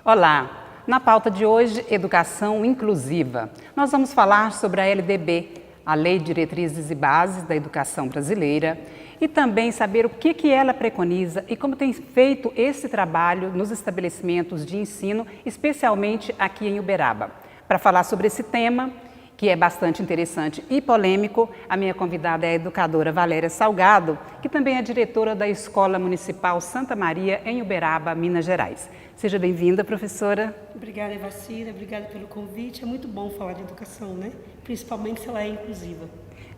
Olá! Na pauta de hoje, Educação Inclusiva. Nós vamos falar sobre a LDB, a Lei de Diretrizes e Bases da Educação Brasileira, e também saber o que ela preconiza e como tem feito esse trabalho nos estabelecimentos de ensino, especialmente aqui em Uberaba. Para falar sobre esse tema, que é bastante interessante e polêmico, a minha convidada é a educadora Valéria Salgado, que também é diretora da Escola Municipal Santa Maria, em Uberaba, Minas Gerais. Seja bem-vinda, professora. Obrigada, Evacira. Obrigada pelo convite. É muito bom falar de educação, né? Principalmente se ela é inclusiva.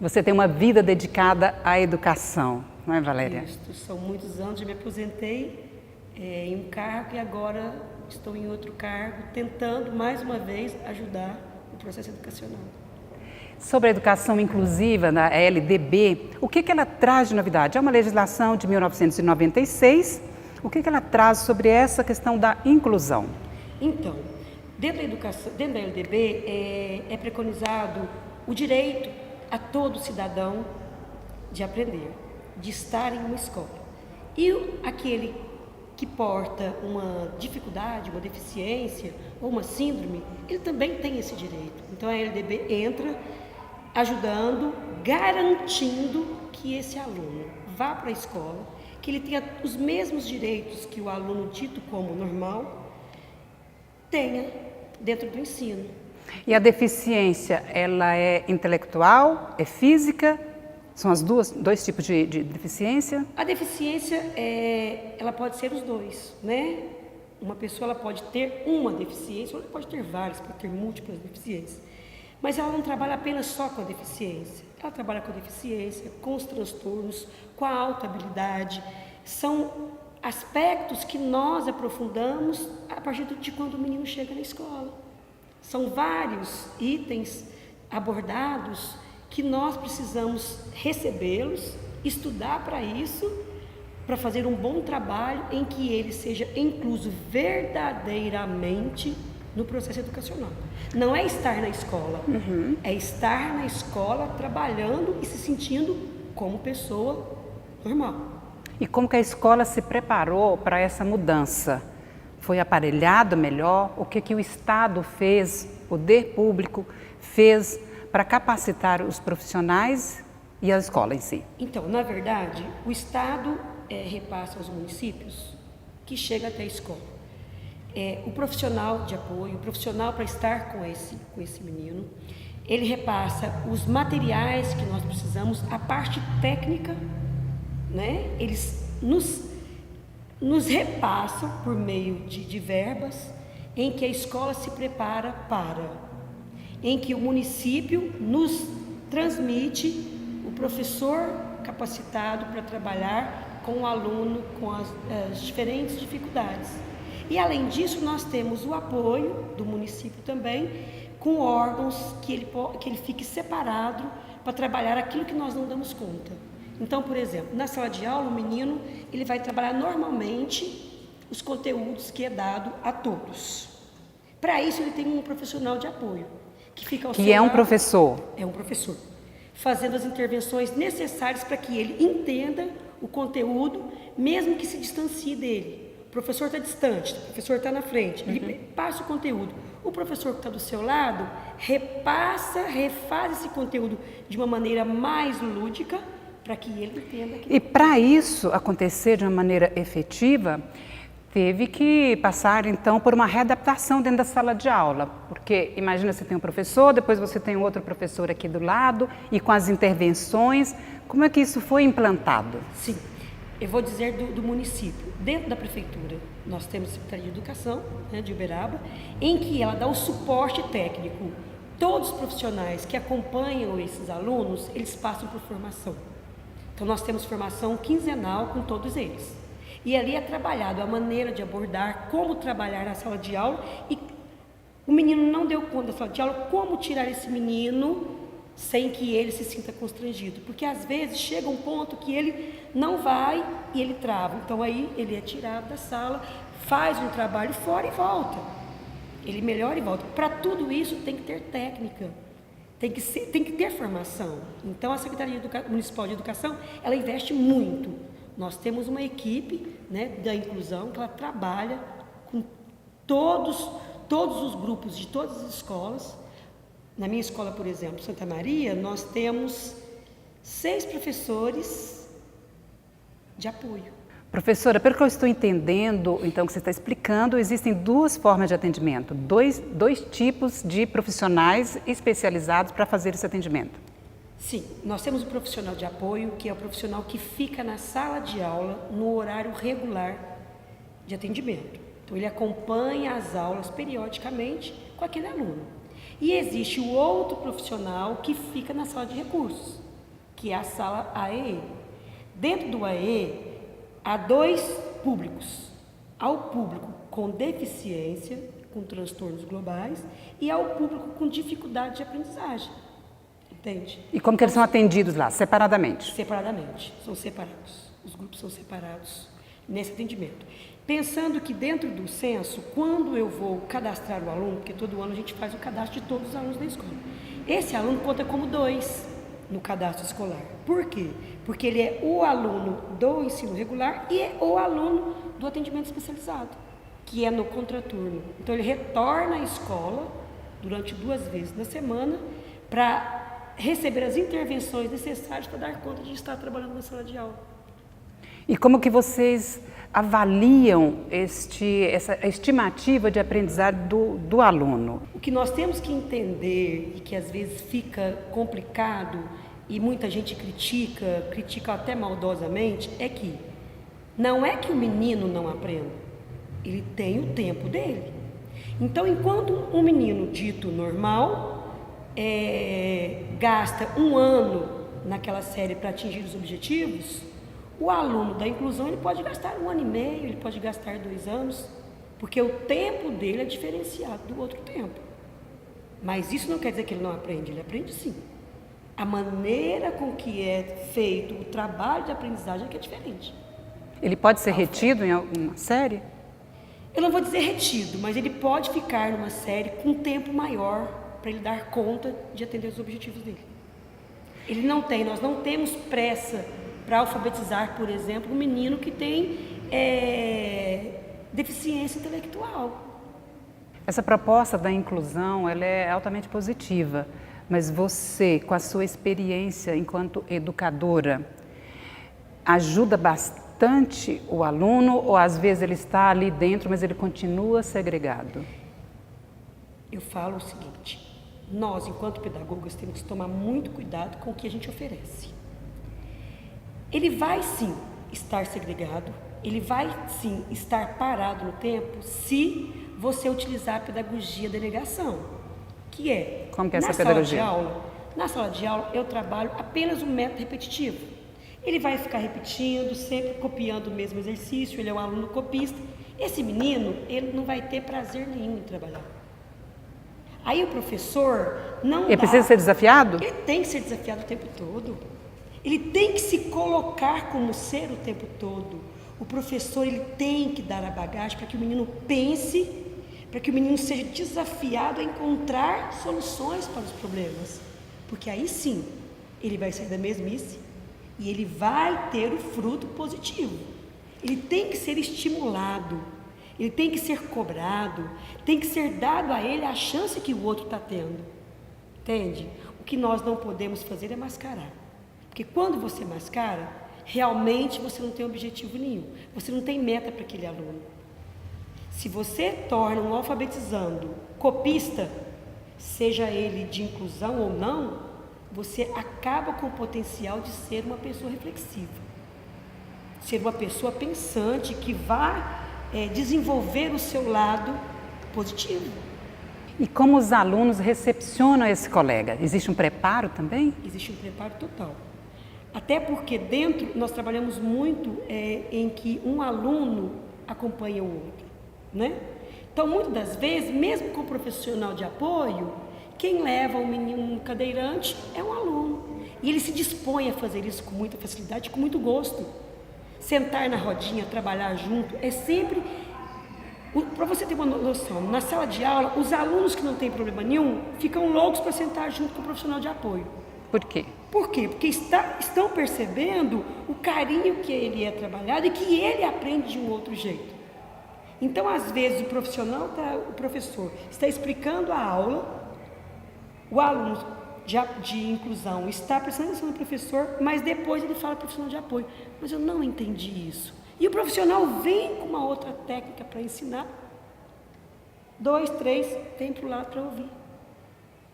Você tem uma vida dedicada à educação, não é, Valéria? Isso. São muitos anos, eu me aposentei em um cargo e agora estou em outro cargo, tentando, mais uma vez, ajudar o processo educacional. Sobre a educação inclusiva, na LDB, o que ela traz de novidade? É uma legislação de 1996. O que ela traz sobre essa questão da inclusão? Então, dentro da educação, dentro da LDB, é preconizado o direito a todo cidadão de aprender, de estar em uma escola. E aquele que porta uma dificuldade, uma deficiência ou uma síndrome, ele também tem esse direito. Então a LDB entra ajudando, garantindo que esse aluno vá para a escola, que ele tenha os mesmos direitos que o aluno dito como normal tenha dentro do ensino. E a deficiência, ela é intelectual, é física? São dois tipos de deficiência? A deficiência, ela pode ser os dois, né? Uma pessoa ela pode ter uma deficiência, ou ela pode ter várias, pode ter múltiplas deficiências. Mas ela não trabalha apenas só com a deficiência. Ela trabalha com a deficiência, com os transtornos, com a alta habilidade. São aspectos que nós aprofundamos a partir de quando o menino chega na escola. São vários itens abordados que nós precisamos recebê-los, estudar para isso, para fazer um bom trabalho em que ele seja incluso verdadeiramente no processo educacional. Não é estar na escola, é estar na escola trabalhando e se sentindo como pessoa normal. E como que a escola se preparou para essa mudança? Foi aparelhado melhor? O que o Estado fez, o poder público fez para capacitar os profissionais e a escola em si? Então, na verdade, o Estado repassa aos municípios que chega até a escola. O profissional de apoio, o profissional para estar com esse menino, ele repassa os materiais que nós precisamos, a parte técnica, né? Eles nos repassam por meio de verbas em que a escola se prepara em que o município nos transmite o professor capacitado para trabalhar com o aluno com as diferentes dificuldades. E além disso, nós temos o apoio do município também, com órgãos que ele fique separado para trabalhar aquilo que nós não damos conta. Então, por exemplo, na sala de aula, o menino ele vai trabalhar normalmente os conteúdos que é dado a todos. Para isso, ele tem um profissional de apoio, que fica ao seu lado. Um professor? É um professor. Fazendo as intervenções necessárias para que ele entenda o conteúdo, mesmo que se distancie dele. O professor está distante, o professor está na frente, ele passa o conteúdo. O professor que está do seu lado refaz esse conteúdo de uma maneira mais lúdica, para que ele entenda. E para isso acontecer de uma maneira efetiva, teve que passar então por uma readaptação dentro da sala de aula, porque imagina, você tem um professor, depois você tem outro professor aqui do lado, e com as intervenções, como é que isso foi implantado? Sim, eu vou dizer do município. Dentro da prefeitura, nós temos a Secretaria de Educação, né, de Uberaba, em que ela dá o suporte técnico. Todos os profissionais que acompanham esses alunos, eles passam por formação. Então, nós temos formação quinzenal com todos eles. E ali é trabalhado a maneira de abordar, como trabalhar na sala de aula. E o menino não deu conta da sala de aula, como tirar esse menino sem que ele se sinta constrangido. Porque às vezes chega um ponto que ele não vai e ele trava. Então aí ele é tirado da sala, faz um trabalho fora e volta. Ele melhora e volta. Para tudo isso tem que ter técnica. Tem que ter formação. Então, a Secretaria Municipal de Educação, ela investe muito. Nós temos uma equipe, né, da inclusão, que ela trabalha com Todos os grupos de todas as escolas. Na minha escola, por exemplo, Santa Maria, nós temos 6 professores de apoio. Professora, pelo que eu estou entendendo, então, que você está explicando, existem 2 formas de atendimento, dois tipos de profissionais especializados para fazer esse atendimento. Sim, nós temos o profissional de apoio, que é o profissional que fica na sala de aula no horário regular de atendimento. Então, ele acompanha as aulas periodicamente com aquele aluno. E existe o outro profissional que fica na sala de recursos, que é a sala AEE. Dentro do AEE, há 2 públicos. Há o público com deficiência, com transtornos globais, e há o público com dificuldade de aprendizagem. Entende? E como que eles são atendidos lá, separadamente? Separadamente, são separados. Os grupos são separados nesse atendimento. Pensando que dentro do censo, quando eu vou cadastrar o aluno, porque todo ano a gente faz o cadastro de todos os alunos da escola, esse aluno conta como 2 no cadastro escolar. Por quê? Porque ele é o aluno do ensino regular e é o aluno do atendimento especializado, que é no contraturno. Então, ele retorna à escola durante 2 vezes na semana para receber as intervenções necessárias para dar conta de estar trabalhando na sala de aula. E como que vocês avaliam essa estimativa de aprendizado do aluno? O que nós temos que entender, e que às vezes fica complicado, e muita gente critica até maldosamente, é que não é que o menino não aprenda, ele tem o tempo dele. Então, enquanto um menino dito normal gasta 1 ano naquela série para atingir os objetivos, o aluno da inclusão ele pode gastar 1 ano e meio, ele pode gastar 2 anos, porque o tempo dele é diferenciado do outro tempo. Mas isso não quer dizer que ele não aprende, ele aprende sim. A maneira com que é feito o trabalho de aprendizagem é que é diferente. Ele pode ser retido em alguma série? Eu não vou dizer retido, mas ele pode ficar numa série com um tempo maior para ele dar conta de atender os objetivos dele. Nós não temos pressa para alfabetizar, por exemplo, um menino que tem deficiência intelectual. Essa proposta da inclusão, ela é altamente positiva, mas você, com a sua experiência enquanto educadora, ajuda bastante o aluno ou às vezes ele está ali dentro, mas ele continua segregado? Eu falo o seguinte, nós, enquanto pedagogas, temos que tomar muito cuidado com o que a gente oferece. Ele vai sim estar segregado, ele vai sim estar parado no tempo se você utilizar a pedagogia da negação, que é... Como que é essa pedagogia? Na sala de aula eu trabalho apenas um método repetitivo. Ele vai ficar repetindo, sempre copiando o mesmo exercício, ele é um aluno copista. Esse menino, ele não vai ter prazer nenhum em trabalhar. Aí o professor não Ele precisa ser desafiado? Ele tem que ser desafiado o tempo todo. Ele tem que se colocar como ser o tempo todo. O professor ele tem que dar a bagagem para que o menino pense, para que o menino seja desafiado a encontrar soluções para os problemas. Porque aí sim, ele vai sair da mesmice e ele vai ter o fruto positivo. Ele tem que ser estimulado, ele tem que ser cobrado, tem que ser dado a ele a chance que o outro está tendo. Entende? O que nós não podemos fazer é mascarar. Porque quando você mascara, realmente você não tem objetivo nenhum. Você não tem meta para aquele aluno. Se você torna um alfabetizando copista, seja ele de inclusão ou não, você acaba com o potencial de ser uma pessoa reflexiva. Ser uma pessoa pensante que vai desenvolver o seu lado positivo. E como os alunos recepcionam esse colega? Existe um preparo também? Existe um preparo total. Até porque dentro nós trabalhamos muito em que um aluno acompanha o outro, né? Então, muitas das vezes, mesmo com o profissional de apoio, quem leva um cadeirante é um aluno. E ele se dispõe a fazer isso com muita facilidade, com muito gosto. Sentar na rodinha, trabalhar junto, é sempre... Para você ter uma noção, na sala de aula, os alunos que não têm problema nenhum ficam loucos para sentar junto com o profissional de apoio. Por quê? Por quê? Porque estão percebendo o carinho que ele é trabalhado e que ele aprende de um outro jeito. Então, às vezes, o professor está explicando a aula, o aluno de inclusão está prestando atenção no professor, mas depois ele fala profissional de apoio. Mas eu não entendi isso. E o profissional vem com uma outra técnica para ensinar. 2, 3, vem para o lado para ouvir.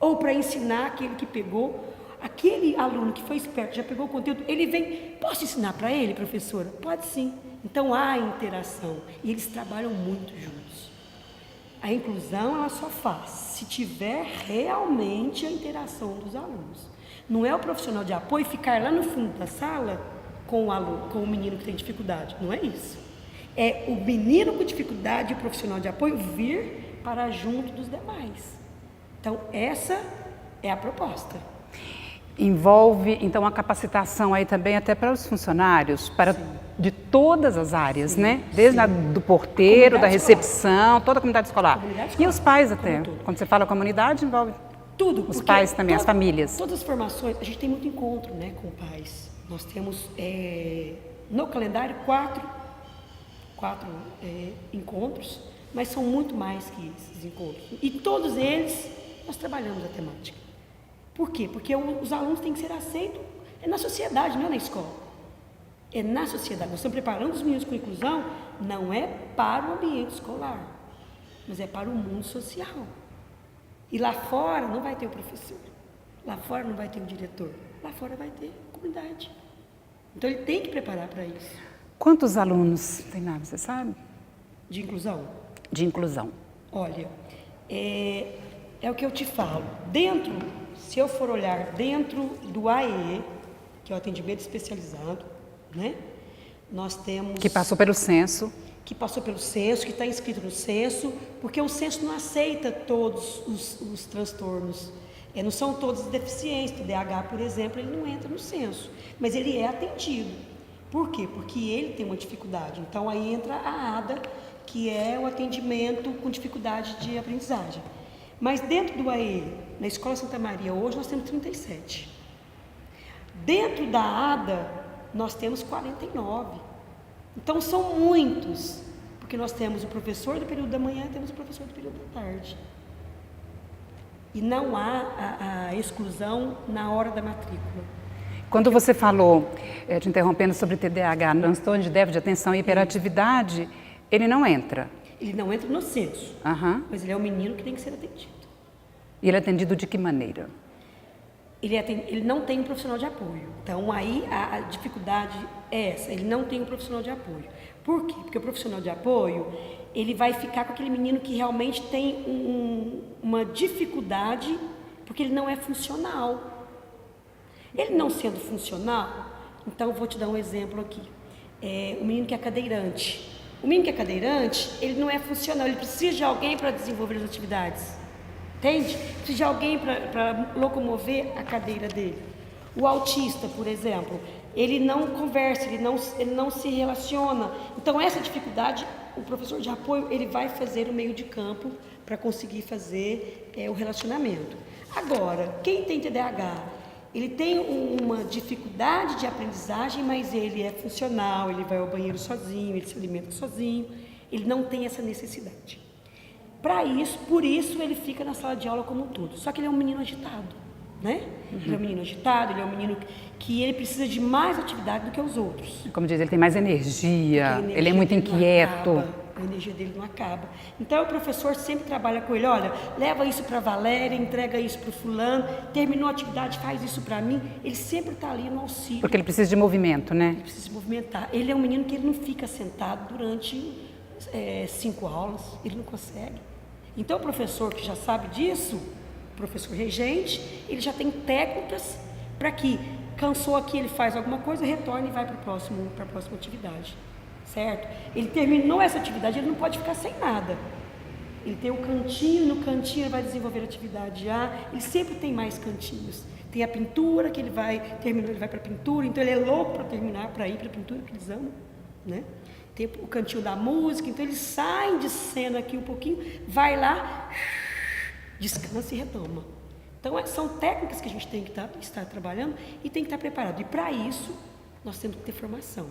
Ou para ensinar aquele que pegou, aquele aluno que foi esperto, já pegou o conteúdo, ele vem, posso ensinar para ele, professora? Pode sim. Então há interação e eles trabalham muito juntos. A inclusão ela só faz se tiver realmente a interação dos alunos. Não é o profissional de apoio ficar lá no fundo da sala com o aluno, com o menino que tem dificuldade. Não é isso. É o menino com dificuldade e o profissional de apoio vir para junto dos demais. Então, essa é a proposta. Envolve, então, a capacitação aí também até para os funcionários, de todas as áreas, né? Desde do porteiro, da recepção, toda a comunidade escolar. E os pais até. Quando você fala comunidade, envolve tudo. Os pais também, as famílias. Todas as formações, a gente tem muito encontro, né, com pais. Nós temos no calendário quatro encontros, mas são muito mais que esses encontros. E todos eles nós trabalhamos a temática. Por quê? Porque os alunos têm que ser aceitos na sociedade, não é na escola. É na sociedade. Nós estamos preparando os meninos com inclusão, não é para o ambiente escolar, mas é para o mundo social. E lá fora não vai ter o professor, lá fora não vai ter o diretor, lá fora vai ter a comunidade. Então ele tem que preparar para isso. Quantos alunos tem lá, você sabe? De inclusão? De inclusão. Olha, é o que eu te falo. Se eu for olhar dentro do AE, que é o atendimento especializado, né? Nós temos... Que passou pelo censo. Que passou pelo censo, que está inscrito no censo, porque o censo não aceita todos os transtornos. Não são todos deficientes. O DH, por exemplo, ele não entra no censo, mas ele é atendido. Por quê? Porque ele tem uma dificuldade. Então, aí entra a ADA, que é o atendimento com dificuldade de aprendizagem. Mas dentro do AE, na Escola Santa Maria, hoje nós temos 37. Dentro da ADA, nós temos 49. Então, são muitos, porque nós temos o professor do período da manhã e temos o professor do período da tarde. E não há a exclusão na hora da matrícula. Quando você falou, te interrompendo, sobre TDAH, transtorno de déficit de atenção e hiperatividade, ele não entra? Ele não entra no censo, mas ele é um menino que tem que ser atendido. E ele é atendido de que maneira? Ele não tem um profissional de apoio. Então, aí a dificuldade é essa, ele não tem um profissional de apoio. Por quê? Porque o profissional de apoio, ele vai ficar com aquele menino que realmente tem uma dificuldade, porque ele não é funcional. Ele não sendo funcional, então eu vou te dar um exemplo aqui. O menino que é cadeirante. O menino que é cadeirante, ele não é funcional, ele precisa de alguém para desenvolver as atividades. Entende? Precisa de alguém para locomover a cadeira dele. O autista, por exemplo, ele não conversa, ele não se relaciona. Então, essa dificuldade, o professor de apoio, ele vai fazer o meio de campo para conseguir fazer o relacionamento. Agora, quem tem TDAH, ele tem uma dificuldade de aprendizagem, mas ele é funcional, ele vai ao banheiro sozinho, ele se alimenta sozinho, ele não tem essa necessidade. Por isso ele fica na sala de aula como um todo. Só que ele é um menino agitado, né? Ele é um menino agitado, ele é um menino que ele precisa de mais atividade do que os outros. Como diz, ele tem mais energia, ele é muito inquieto. A energia dele não acaba. Então o professor sempre trabalha com ele, olha, leva isso para a Valéria, entrega isso para o fulano, terminou a atividade, faz isso para mim. Ele sempre está ali no auxílio. Porque ele precisa de movimento, né? Ele precisa se movimentar. Ele é um menino que ele não fica sentado durante 5 aulas, ele não consegue. Então o professor que já sabe disso, o professor regente, ele já tem técnicas para que, cansou aqui, ele faz alguma coisa, retorna e vai para a próxima atividade. Certo? Ele terminou essa atividade, ele não pode ficar sem nada. Ele tem um cantinho, no cantinho ele vai desenvolver a atividade já. Ele sempre tem mais cantinhos. Tem a pintura, que ele terminou, ele vai para a pintura, então ele é louco para terminar, para ir para a pintura, que eles amam, né? Tem o cantinho da música, então eles saem de cena aqui um pouquinho, vai lá, descansa e retoma. Então são técnicas que a gente tem que estar trabalhando e tem que estar preparado. E para isso, nós temos que ter formação.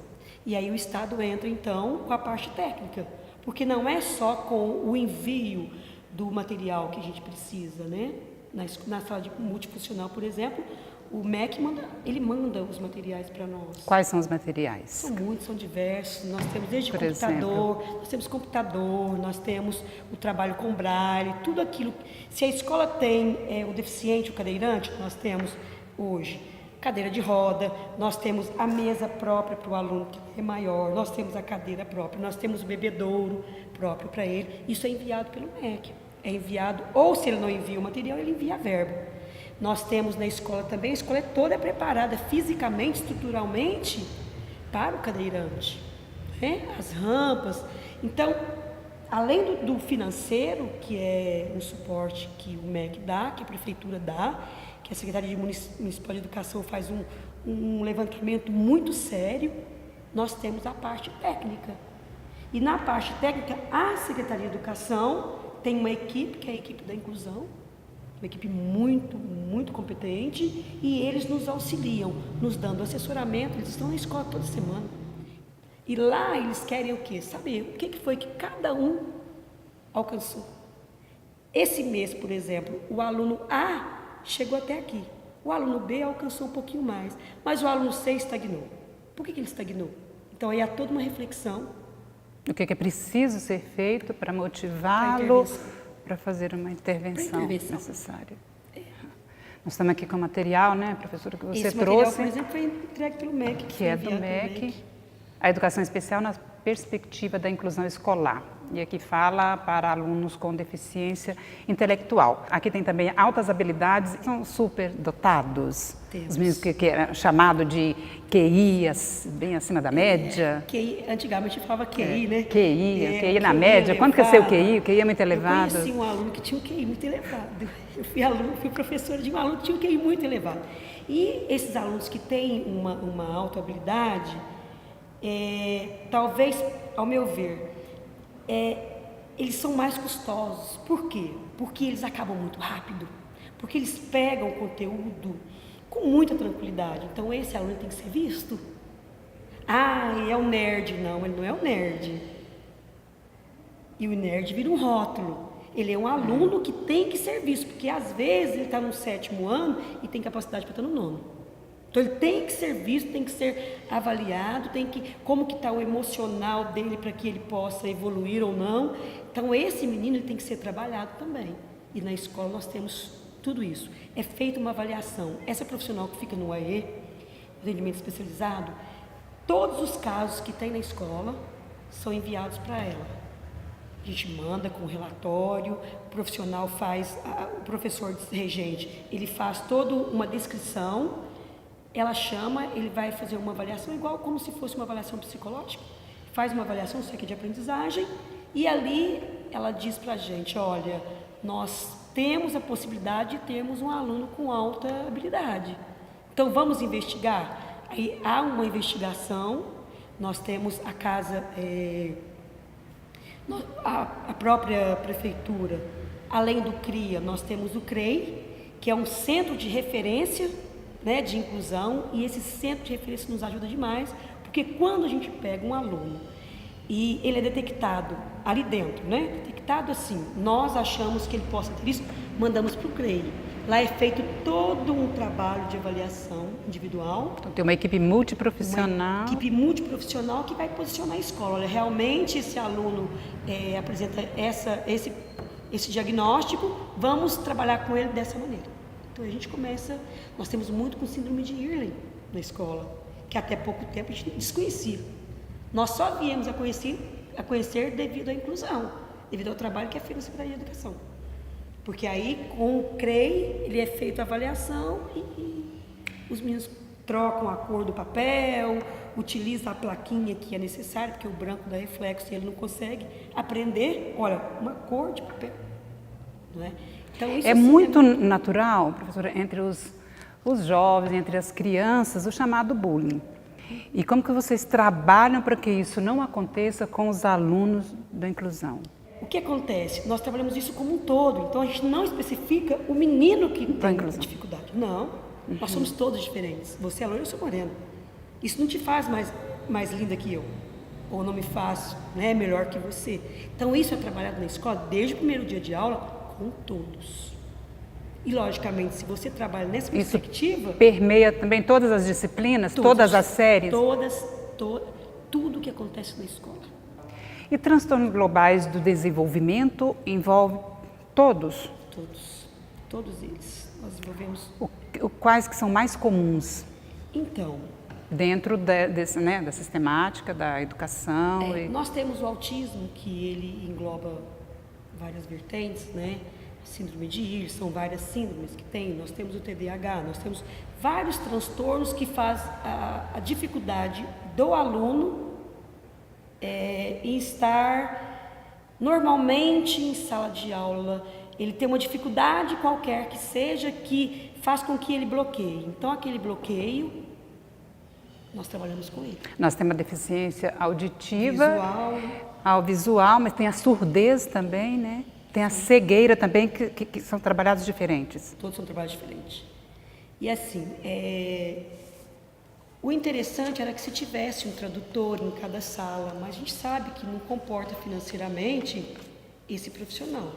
E aí o Estado entra, então, com a parte técnica. porque não é só com o envio do material que a gente precisa, né? Na sala de multifuncional, por exemplo, o MEC manda os materiais para nós. Quais são os materiais? São muitos, são diversos. Nós temos desde Por computador, nós temos o trabalho com braille, tudo aquilo. Se a escola tem o deficiente, o cadeirante, nós temos hoje cadeira de roda, nós temos a mesa própria para o aluno que é maior, nós temos a cadeira própria, nós temos o bebedouro próprio para ele. Isso é enviado pelo MEC. É enviado, ou se ele não envia o material, ele envia a verba. Nós temos na escola também, a escola toda é preparada fisicamente, estruturalmente, para o cadeirante, né? As rampas. Então, além do financeiro, que é um suporte que o MEC dá, que a prefeitura dá, que a Secretaria Municipal de Educação faz um levantamento muito sério, nós temos a parte técnica. E na parte técnica, a Secretaria de Educação tem uma equipe, que é a equipe da inclusão, uma equipe muito, muito competente, e eles nos auxiliam, nos dando assessoramento. Eles estão na escola toda semana. E lá eles querem o quê? Saber o que foi que cada um alcançou. Esse mês, por exemplo, o aluno A chegou até aqui. O aluno B alcançou um pouquinho mais, mas o aluno C estagnou. Por que ele estagnou? Então, aí há toda uma reflexão. O que é preciso ser feito para motivá-lo para fazer uma intervenção necessária? Nós estamos aqui com o material, né, professora, que você trouxe. Esse material, por exemplo, foi entregue pelo MEC. Que é do MEC. A educação especial na perspectiva da inclusão escolar. E aqui fala para alunos com deficiência intelectual. Aqui tem também altas habilidades, são super dotados. Temos. Os meninos que é chamado de QI, bem acima da média. QI, antigamente falava QI, né? QI na média. Elevado. Quanto que é seu QI? O QI é muito elevado. Eu conheci um aluno que tinha um QI muito elevado. Eu fui professora de um aluno que tinha um QI muito elevado. E esses alunos que têm uma alta habilidade, talvez, ao meu ver, eles são mais custosos. Por quê? Porque eles acabam muito rápido, porque eles pegam o conteúdo com muita tranquilidade. Então esse aluno tem que ser visto. Ele é um nerd. Não, ele não é um nerd. E o nerd vira um rótulo. Ele é um aluno que tem que ser visto, porque às vezes ele está no 7º ano e tem capacidade para estar no 9º. Então ele tem que ser visto, tem que ser avaliado, como que está o emocional dele para que ele possa evoluir ou não. Então esse menino ele tem que ser trabalhado também. E na escola nós temos tudo isso. É feita uma avaliação. Essa profissional que fica no AE, atendimento especializado, todos os casos que tem na escola são enviados para ela. A gente manda com relatório, o profissional faz, o professor regente, ele faz toda uma descrição. Ela chama, ele vai fazer uma avaliação, igual como se fosse uma avaliação psicológica, faz uma avaliação, isso aqui de aprendizagem, e ali ela diz para a gente, olha, nós temos a possibilidade de termos um aluno com alta habilidade. Então vamos investigar? Aí há uma investigação, nós temos a casa, a própria prefeitura, além do CRIA, nós temos o CREI, que é um centro de referência, né, de inclusão, e esse centro de referência nos ajuda demais, porque quando a gente pega um aluno e ele é detectado ali dentro, né, detectado assim, nós achamos que ele possa ter isso, mandamos para o CREI. Lá é feito todo um trabalho de avaliação individual. Então tem uma equipe multiprofissional. Uma equipe multiprofissional que vai posicionar a escola. Olha, realmente esse aluno apresenta esse diagnóstico, vamos trabalhar com ele dessa maneira. Então a gente começa, nós temos muito com síndrome de Irlen na escola, que até pouco tempo a gente desconhecia. Nós só viemos a conhecer devido à inclusão, devido ao trabalho que é feito na Secretaria de Educação. Porque aí com o CREI, ele é feito a avaliação e os meninos trocam a cor do papel, utilizam a plaquinha que é necessária, porque o branco dá reflexo e ele não consegue aprender, olha, uma cor de papel, não é? Então, isso muito natural, professora, entre os jovens, entre as crianças, o chamado bullying. E como que vocês trabalham para que isso não aconteça com os alunos da inclusão? O que acontece? Nós trabalhamos isso como um todo, então a gente não especifica o menino que tem dificuldade. Não, nós somos todos diferentes. Você é loira, eu sou morena. Isso não te faz mais linda que eu. ou não me faço, né, melhor que você. Então isso é trabalhado na escola desde o primeiro dia de aula com todos. E logicamente, se você trabalha nessa perspectiva, isso permeia também todas as disciplinas, todas as séries, tudo que acontece na escola. E transtornos globais do desenvolvimento envolve todos? Todos eles. Nós desenvolvemos. Quais que são mais comuns? Então, dentro da sistemática, da educação. Nós temos o autismo, que ele engloba várias vertentes, né? Síndrome de Ehlers, são várias síndromes que tem. Nós temos o TDAH, nós temos vários transtornos que faz a dificuldade do aluno em estar normalmente em sala de aula. Ele tem uma dificuldade qualquer que seja que faz com que ele bloqueie. Então, aquele bloqueio, nós trabalhamos com ele. Nós temos a deficiência auditiva, visual, mas tem a surdez também, né? Tem a cegueira também, que são trabalhados diferentes. Todos são trabalhos diferentes. E assim, o interessante era que se tivesse um tradutor em cada sala, mas a gente sabe que não comporta financeiramente esse profissional.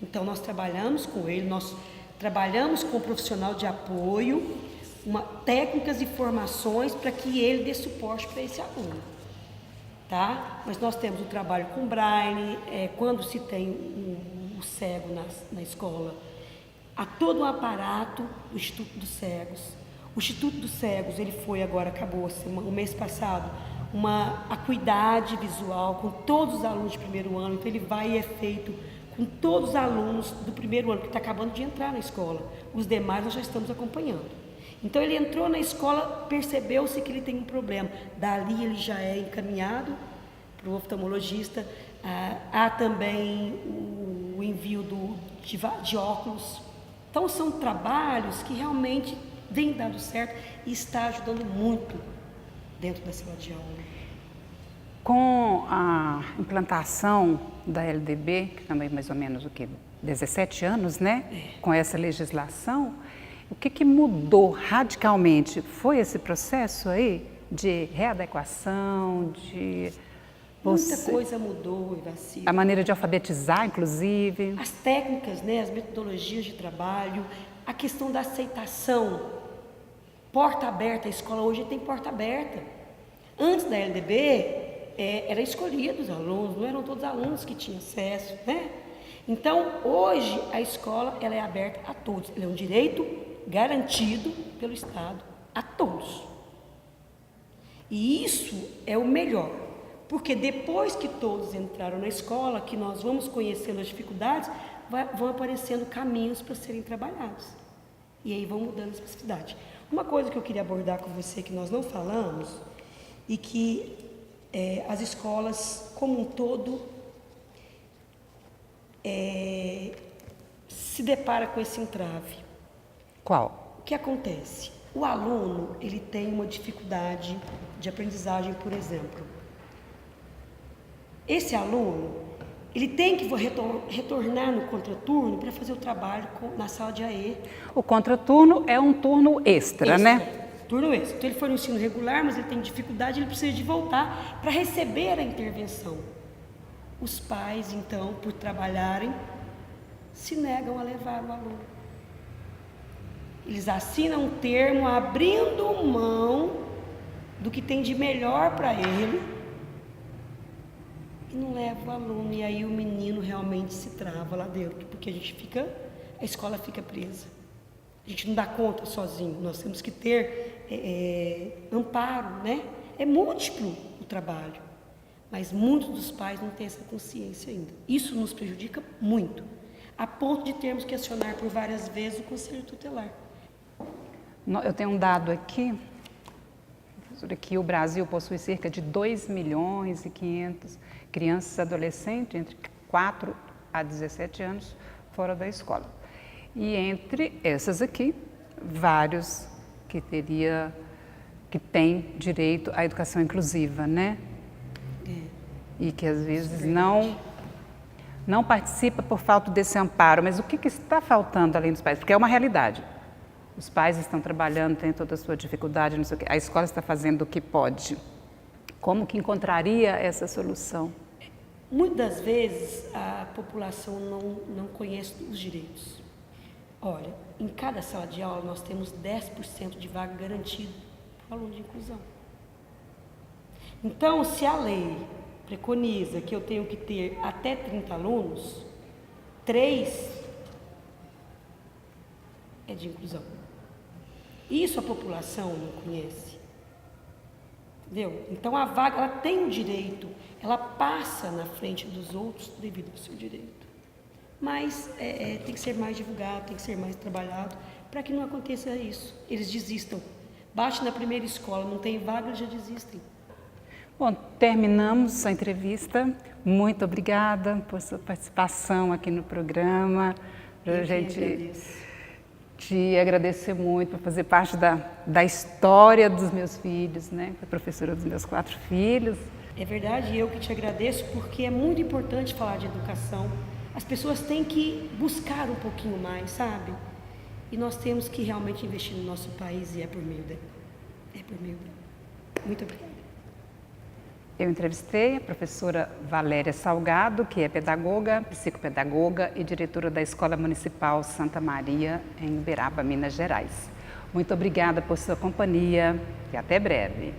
Então, nós trabalhamos com ele, nós trabalhamos com o profissional de apoio, técnicas e formações para que ele dê suporte para esse aluno. Tá? Mas nós temos o trabalho com braille, quando se tem um cego na escola, há todo um aparato do Instituto dos Cegos. O Instituto dos Cegos, ele foi agora, acabou o mês passado, uma acuidade visual com todos os alunos de primeiro ano, então ele vai e é feito com todos os alunos do primeiro ano, que está acabando de entrar na escola. Os demais nós já estamos acompanhando. Então ele entrou na escola, percebeu-se que ele tem um problema. Dali ele já é encaminhado para o oftalmologista. Há também o envio de óculos. Então são trabalhos que realmente vêm dando certo e está ajudando muito dentro da sala de aula. Com a implantação da LDB, que também mais ou menos 17 anos, né? Com essa legislação, o que mudou radicalmente? Foi esse processo aí de readequação, muita coisa mudou, Iraci. A maneira de alfabetizar, inclusive. As técnicas, né? As metodologias de trabalho, a questão da aceitação. Porta aberta, a escola hoje tem porta aberta. Antes da LDB, era escolhido os alunos, não eram todos os alunos que tinham acesso, né? Então, hoje, a escola ela é aberta a todos. Ela é um direito garantido pelo Estado a todos. E isso é o melhor, porque depois que todos entraram na escola, que nós vamos conhecendo as dificuldades, vão aparecendo caminhos para serem trabalhados. E aí vão mudando a especificidade. Uma coisa que eu queria abordar com você, que nós não falamos, e que as escolas, como um todo, se depara com esse entrave. Qual? O que acontece? O aluno, ele tem uma dificuldade de aprendizagem, por exemplo. Esse aluno, ele tem que retornar no contraturno para fazer o trabalho na sala de AE. O contraturno é um turno extra, né? Turno extra. Então, ele foi no ensino regular, mas ele tem dificuldade, ele precisa de voltar para receber a intervenção. Os pais, então, por trabalharem, se negam a levar o aluno. Eles assinam um termo abrindo mão do que tem de melhor para ele e não leva o aluno. E aí o menino realmente se trava lá dentro, porque a escola fica presa. A gente não dá conta sozinho, nós temos que ter amparo, né? É múltiplo o trabalho, mas muitos dos pais não têm essa consciência ainda. Isso nos prejudica muito, a ponto de termos que acionar por várias vezes o Conselho Tutelar. Eu tenho um dado aqui, que o Brasil possui cerca de 2,5 milhões crianças e adolescentes entre 4 a 17 anos fora da escola. E entre essas aqui, vários que têm direito à educação inclusiva, né? E que às vezes não participa por falta desse amparo. Mas o que está faltando além dos pais? Porque é uma realidade. Os pais estão trabalhando, têm toda a sua dificuldade, não sei o quê. A escola está fazendo o que pode. Como que encontraria essa solução? Muitas das vezes a população não conhece os direitos. Olha, em cada sala de aula nós temos 10% de vaga garantida para o aluno de inclusão. Então, se a lei preconiza que eu tenho que ter até 30 alunos, 3 é de inclusão. Isso a população não conhece. Entendeu? Então a vaga ela tem o direito, ela passa na frente dos outros devido ao seu direito. Mas tem que ser mais divulgado, tem que ser mais trabalhado para que não aconteça isso. Eles desistam. Bate na primeira escola, não tem vaga, eles já desistem. Bom, terminamos a entrevista. Muito obrigada por sua participação aqui no programa. Eu A gente agradeço. te agradecer muito por fazer parte da história dos meus filhos, né? Fui professora dos meus 4 filhos. É verdade, eu que te agradeço, porque é muito importante falar de educação. As pessoas têm que buscar um pouquinho mais, sabe? E nós temos que realmente investir no nosso país e é por meio dela. É por meio dela. Muito obrigada. Eu entrevistei a professora Valéria Salgado, que é pedagoga, psicopedagoga e diretora da Escola Municipal Santa Maria, em Uberaba, Minas Gerais. Muito obrigada por sua companhia e até breve.